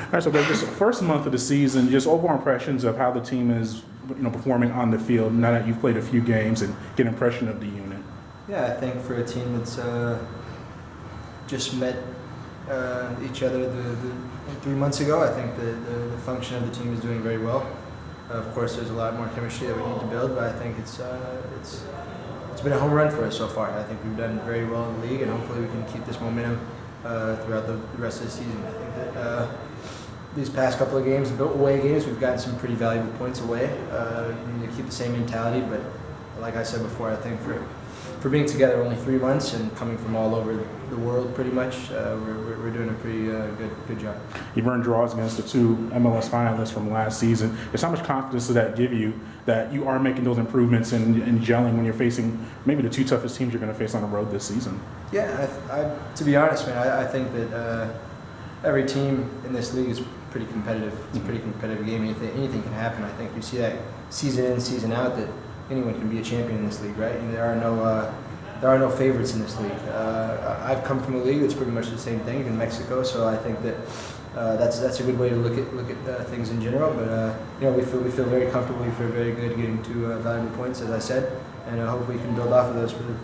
All right, so Greg, just first month of the season, just overall impressions of how the team is, performing on the field now that you've played a few games, and get an impression of the unit. Yeah, I think for a team that's just met each other 3 months ago, I think the function of the team is doing very well. Of course, there's a lot more chemistry that we need to build, but I think it's been a home run for us so far. I think we've done very well in the league, and hopefully we can keep this momentum throughout the rest of the season. I think that these past couple of games, away games, we've gotten some pretty valuable points away. We need to keep the same mentality, but like I said before, I think for being together only 3 months and coming from all over the world pretty much, we're doing a pretty good job. You've earned draws against the 2 MLS finalists from last season. Just how much confidence does that give you that you are making those improvements and gelling when you're facing maybe the 2 toughest teams you're going to face on the road this season? Yeah, to be honest, man, I think that every team in this league is pretty competitive. It's a pretty competitive game. Anything can happen. I think you see that season in, season out, that anyone can be a champion in this league, right? And there are no favorites in this league. I've come from a league that's pretty much the same thing in Mexico, so I think that that's a good way to look at things in general. But we feel very comfortable. We feel very good getting 2 valuable points, as I said, and hopefully we can build off of those for the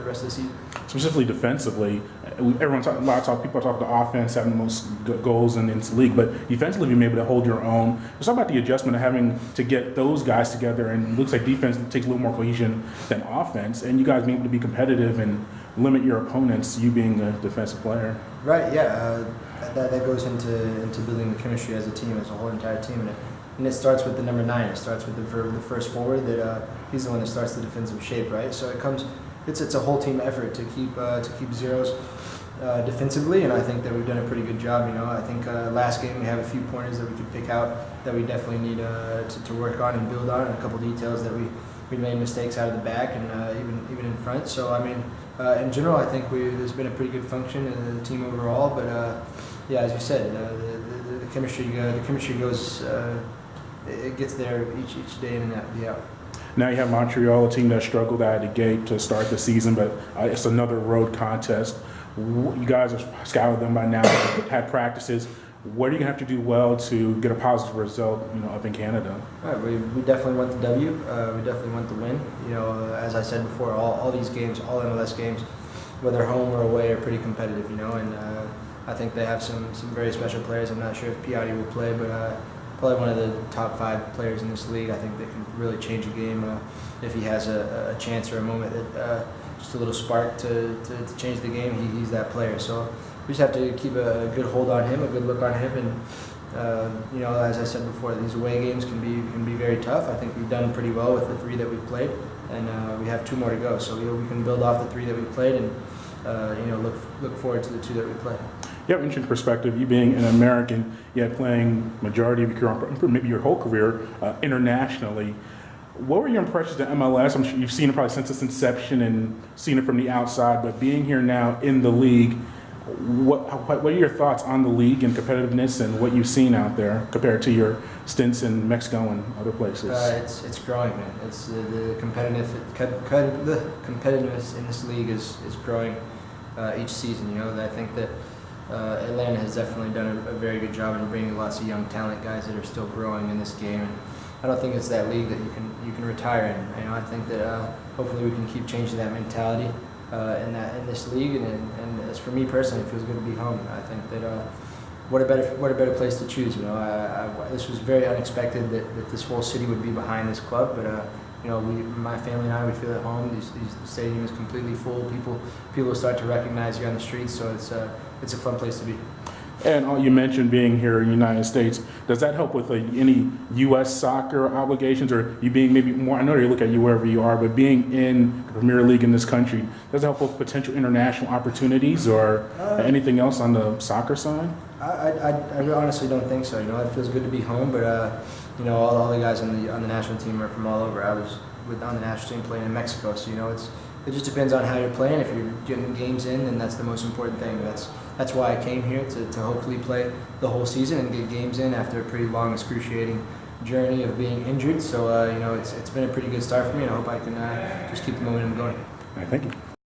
rest of the season. Specifically defensively, people talk the offense having the most goals in this league, but defensively being able to hold your own. Let's talk about the adjustment of having to get those guys together, and it looks like defense takes a little more cohesion than offense, and you guys being able to be competitive and limit your opponents, you being a defensive player. Right, yeah. That goes into building the chemistry as a team, as a whole entire team, and it starts with the number 9. It starts with the first forward. That he's the one that starts the defensive shape, right? So it's a whole team effort to keep zeros defensively, and I think that we've done a pretty good job. I think last game we have a few pointers that we could pick out that we definitely need to work on and build on, and a couple details that we made mistakes out of the back and even in front. So I mean, in general, I think there's been a pretty good function in the team overall. But yeah, as you said, the chemistry goes. It gets there each day in and out. Now you have Montreal, a team that struggled out of the gate to start the season, but it's another road contest. You guys have scouted them by now, had practices. What are you going to have to do well to get a positive result, up in Canada? All right, we definitely want the W. We definitely want the win. As I said before, all these games, all MLS games, whether home or away, are pretty competitive. And I think they have some very special players. I'm not sure if Piatti will play, but probably one of the top 5 players in this league. I think they can really change a game if he has a chance or a moment that just a little spark to change the game. He's that player. So we just have to keep a good hold on him, a good look on him, and as I said before, these away games can be very tough. I think we've done pretty well with the 3 that we've played, and we have 2 more to go. So we can build off the 3 that we've played, and look forward to the 2 that we play. You have an interesting perspective. You being an American, yet playing majority of your career, maybe your whole career, internationally. What were your impressions of MLS? I'm sure you've seen it probably since its inception and seen it from the outside, but being here now in the league, what are your thoughts on the league and competitiveness and what you've seen out there compared to your stints in Mexico and other places? It's growing, man. It's the competitiveness in this league is growing each season. I think that Atlanta has definitely done a very good job in bringing lots of young talent guys that are still growing in this game. And I don't think it's that league that you can retire in. I think that hopefully we can keep changing that mentality in this league. And as for me personally, it feels good to be home. I think that what a better place to choose. This was very unexpected that this whole city would be behind this club, but. My family and I, we feel at home. The stadium is completely full. People start to recognize you on the streets, so it's a fun place to be. And you mentioned being here in the United States. Does that help with any U.S. soccer obligations, or you being maybe more? I know they look at you wherever you are, but being in the Premier League in this country, does it help with potential international opportunities or anything else on the soccer side? I honestly don't think so. It feels good to be home, but all the guys on the national team are from all over. I was on the national team playing in Mexico, so it just depends on how you're playing. If you're getting games in, then that's the most important thing. That's why I came here to hopefully play the whole season and get games in after a pretty long, excruciating journey of being injured. So it's been a pretty good start for me, and I hope I can just keep the momentum going. All right, thank you.